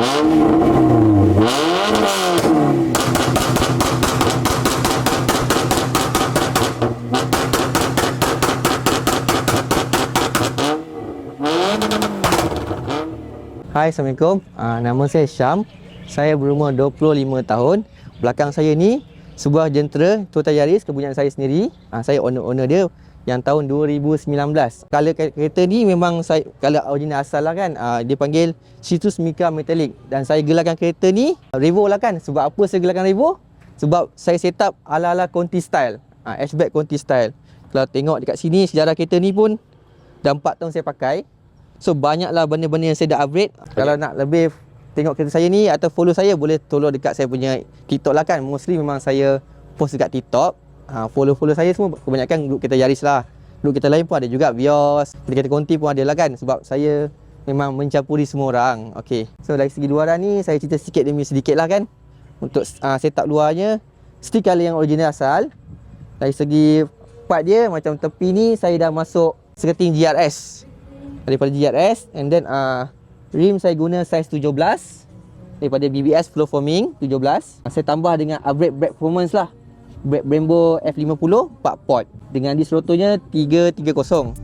Hai, Assalamualaikum. Nama saya Syam. Saya berumur 25 tahun. Belakang saya ni sebuah jentera Toyota Yaris kepunyaan saya sendiri. Saya owner dia yang tahun 2019. Color kereta ni memang saya color original asal lah kan. Dia panggil Citrus Mica Metallic. Dan saya gelarkan kereta ni Revo lah kan. Sebab apa saya gelarkan Revo? Sebab saya set up ala-ala Conti style. Hatchback Conti style. Kalau tengok dekat sini sejarah kereta ni pun dah 4 tahun saya pakai. So banyaklah benda-benda yang saya dah upgrade. Kalau nak lebih tengok kereta saya ni atau follow saya, boleh tolong dekat saya punya TikTok lah kan. Mostly memang saya post dekat TikTok. Follow saya semua kebanyakan grup kereta Yaris lah. Grup kereta lain pun ada juga, Vios, kereta Conti pun ada lah kan. Sebab saya memang mencampuri semua orang. Okay, so dari segi luaran ni saya cerita sikit demi sedikit lah kan. Untuk setup luarnya still color yang original asal. Dari segi part dia, macam tepi ni saya dah masuk skirting GRS daripada GRS. And then rim saya guna saiz 17 daripada BBS Flow Forming 17. Saya tambah dengan upgrade brake performance lah. Brake Brembo F50 4 port dengan disc rotornya 330.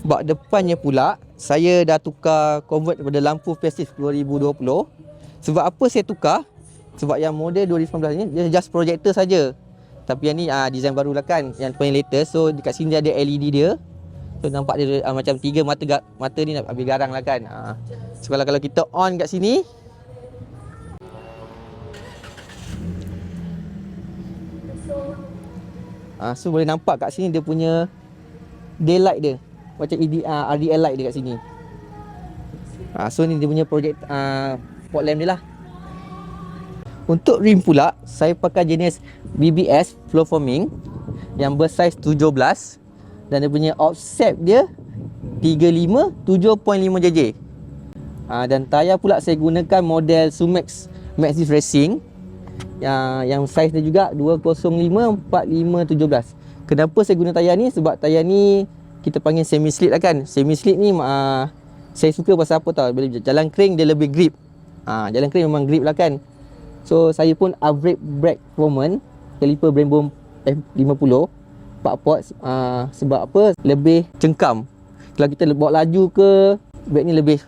Bak depannya pula saya dah tukar convert kepada lampu passive 2020. Sebab apa saya tukar? Sebab yang model 2019 ni dia just projector saja. Tapi yang ni design baru lah kan, yang paling latest. So dekat sini dia ada LED dia. So nampak dia macam 3 mata ni nak ambil garang lah kan. So kalau kita on kat sini, so boleh nampak kat sini dia punya daylight dia. Macam RDL light dia kat sini. So ni dia punya project fog lamp dia lah. Untuk rim pula, saya pakai jenis BBS Flow Forming yang bersaiz 17 dan dia punya offset dia 35 7.5 jj. Dan tayar pula saya gunakan model Sumax Maxxis Racing yang saiz dia juga 205 45 17. Kenapa saya guna tayar ni? Sebab tayar ni kita panggil semi slip lah kan. Semi slip ni saya suka pasal apa tau, bila jalan kering dia lebih grip. Jalan kering memang grip lah kan. So saya pun upgrade brake performance caliper Brembo F50 4 port. Sebab apa? Lebih cengkam. Kalau kita bawa laju ke, brake ni lebih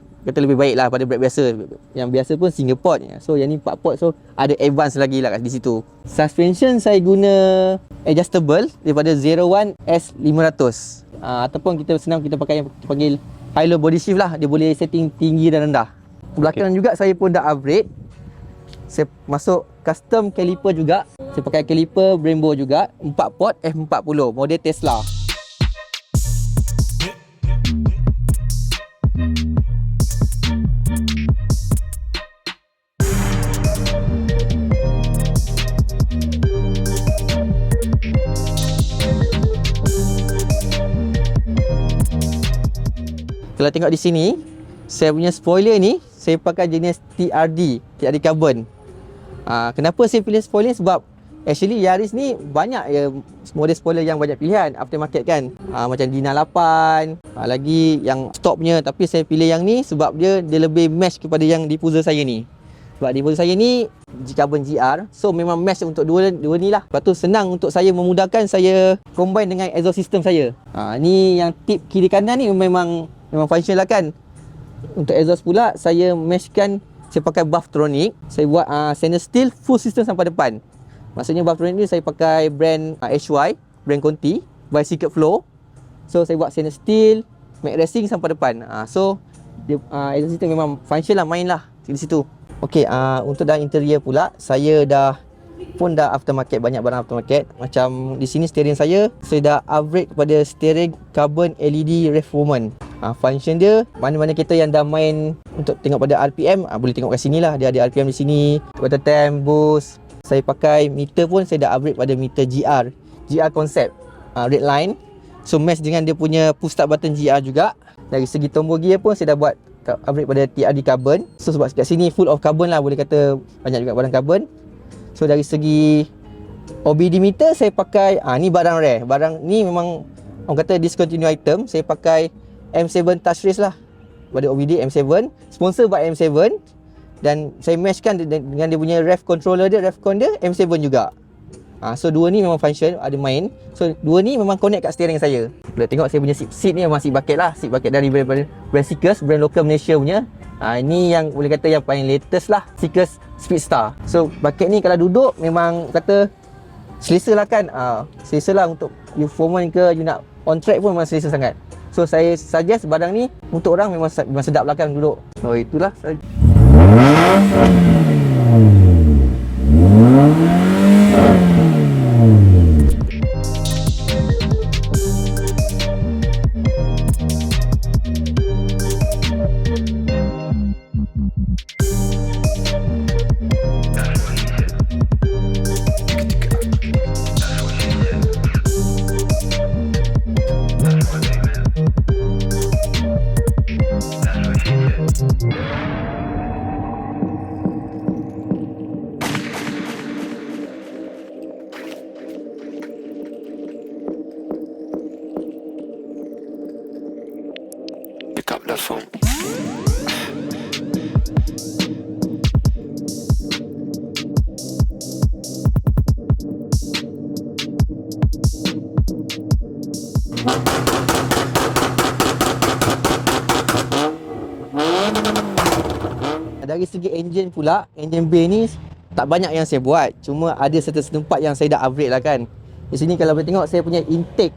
baik lah pada brake biasa. Yang biasa pun single port. So yang ni 4 port, so ada advance lagi lah di situ. Suspension saya guna adjustable daripada 01 S500. Ataupun kita senang kita pakai yang kita panggil high low body shift lah. Dia boleh setting tinggi dan rendah. Belakang juga saya pun dah upgrade. Saya masuk custom caliper juga. Saya pakai caliper Brembo juga 4 port F40 model Tesla. Kalau tengok di sini, saya punya spoiler ni saya pakai jenis TRD carbon. Kenapa saya pilih spoiler? Sebab actually Yaris ni banyak model spoiler yang banyak pilihan aftermarket kan. Macam Dina 8, lagi yang stopnya. Tapi saya pilih yang ni sebab dia lebih match kepada yang diffuser saya ni. Sebab diffuser saya ni carbon GR, so memang match untuk dua ni lah. Lepas tu senang untuk saya, memudahkan saya combine dengan exhaust system saya. Ni yang tip kiri kanan ni memang function lah kan. Untuk exhaust pula saya meshkan, saya pakai Bufftronic. Saya buat stainless steel full system sampai depan. Maksudnya Bufftronic ni saya pakai brand HY, brand Conti by Secret Flow. So saya buat stainless steel, matte racing sampai depan. So dia exhaust system memang function lah, main lah di situ. Okey, untuk dalam interior pula saya dah aftermarket, banyak barang aftermarket. Macam di sini steering saya dah upgrade kepada steering carbon LED rev movement. Function dia, mana-mana kereta yang dah main untuk tengok pada RPM, boleh tengok kat sini lah. Dia ada RPM di sini, water temp, boost. Saya pakai meter pun saya dah upgrade pada meter GR GR Concept red line. So match dengan dia punya push start button GR juga. Dari segi tombol gear pun saya dah buat upgrade pada TRD carbon. So sebab kat sini full of carbon lah, boleh kata banyak juga barang carbon. So dari segi OBD meter saya pakai ni barang rare. Barang ni memang orang kata discontinue item. Saya pakai M7 Touch Race lah pada OBD M7, sponsor by M7. Dan saya matchkan dengan dia punya ref controller dia, refcon dia M7 juga. So dua ni memang function, ada main. So dua ni memang connect kat steering saya. Boleh tengok saya punya seat ni memang seat bucket lah. Seat bucket dari brand Seekers, brand lokal Malaysia punya. Ini yang boleh kata yang paling latest lah, Seekers Speedstar. So bucket ni kalau duduk memang kata selesa lah kan. Selesa lah untuk you foreman ke, you nak on track pun memang selesa sangat. So saya suggest barang ni untuk orang memang sedap lah kan duduk. So itulah. Pick up the phone. Dari segi engine pula, engine bay ni tak banyak yang saya buat. Cuma ada satu tempat yang saya dah upgrade lah kan. Di sini kalau boleh tengok saya punya intake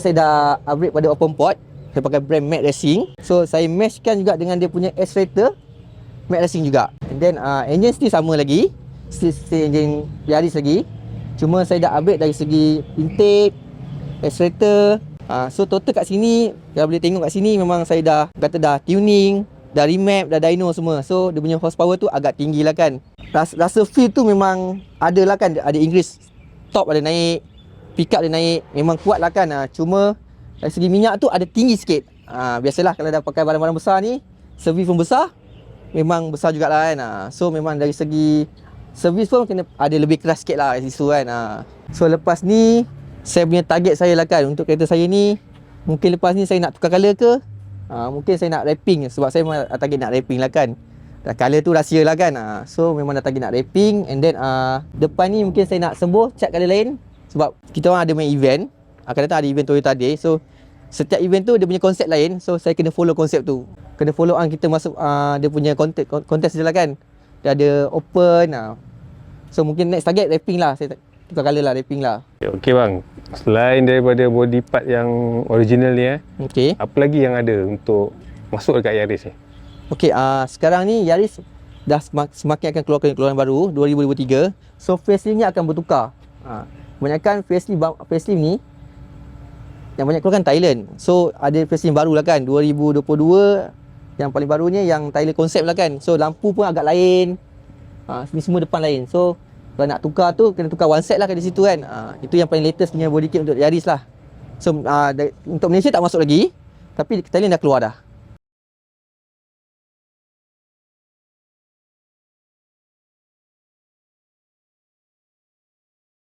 saya dah upgrade pada open port. Saya pakai brand Mac Racing. So saya meshkan juga dengan dia punya accelerator Mac Racing juga. And then engine still sama lagi, still engine Yaris lagi. Cuma saya dah upgrade dari segi intake, accelerator. So total kat sini, kalau boleh tengok kat sini memang saya dah tuning, dah remap, dah dyno semua. So dia punya horsepower tu agak tinggi lah kan. Rasa feel tu memang ada lah kan. Ada increase, top ada naik, pick up dia naik, memang kuat lah kan. Cuma dari segi minyak tu ada tinggi sikit. Biasalah kalau dah pakai barang-barang besar ni, servis pun besar, memang besar jugalah kan. So memang dari segi servis pun kena ada lebih keras sikit lah kat situ kan. So lepas ni saya punya target saya lah kan, untuk kereta saya ni mungkin lepas ni saya nak tukar colour ke, mungkin saya nak wrapping. Sebab saya memang target nak wrapping lah kan. Colour tu rahsia lah kan. So memang dah target nak wrapping. And then depan ni mungkin saya nak sembuh cat colour lain. Sebab kita orang ada main event, akan datang ada event Toyota Day. So setiap event tu dia punya konsep lain. So saya kena follow konsep tu. Kena follow kita masuk dia punya kontes je lah kan. Dia ada open. So mungkin next target wrapping lah. Saya tukar colour lah, wrapping lah. Okey bang, selain daripada body part yang original ni okey, apa lagi yang ada untuk masuk dekat Yaris ni? Okey, sekarang ni Yaris dah semakin akan keluaran baru 2023. So facelift ni akan bertukar. Kebanyakan facelift ni yang banyak keluarkan Thailand. So ada facelift baru lah kan 2022. Yang paling barunya yang Thailand concept lah kan. So lampu pun agak lain. Ni semua depan lain. So kalau nak tukar tu kena tukar one set lah kat situ kan. Itu yang paling latest punya body kit untuk Yaris lah. So untuk Malaysia tak masuk lagi, tapi Thailand dah keluar dah.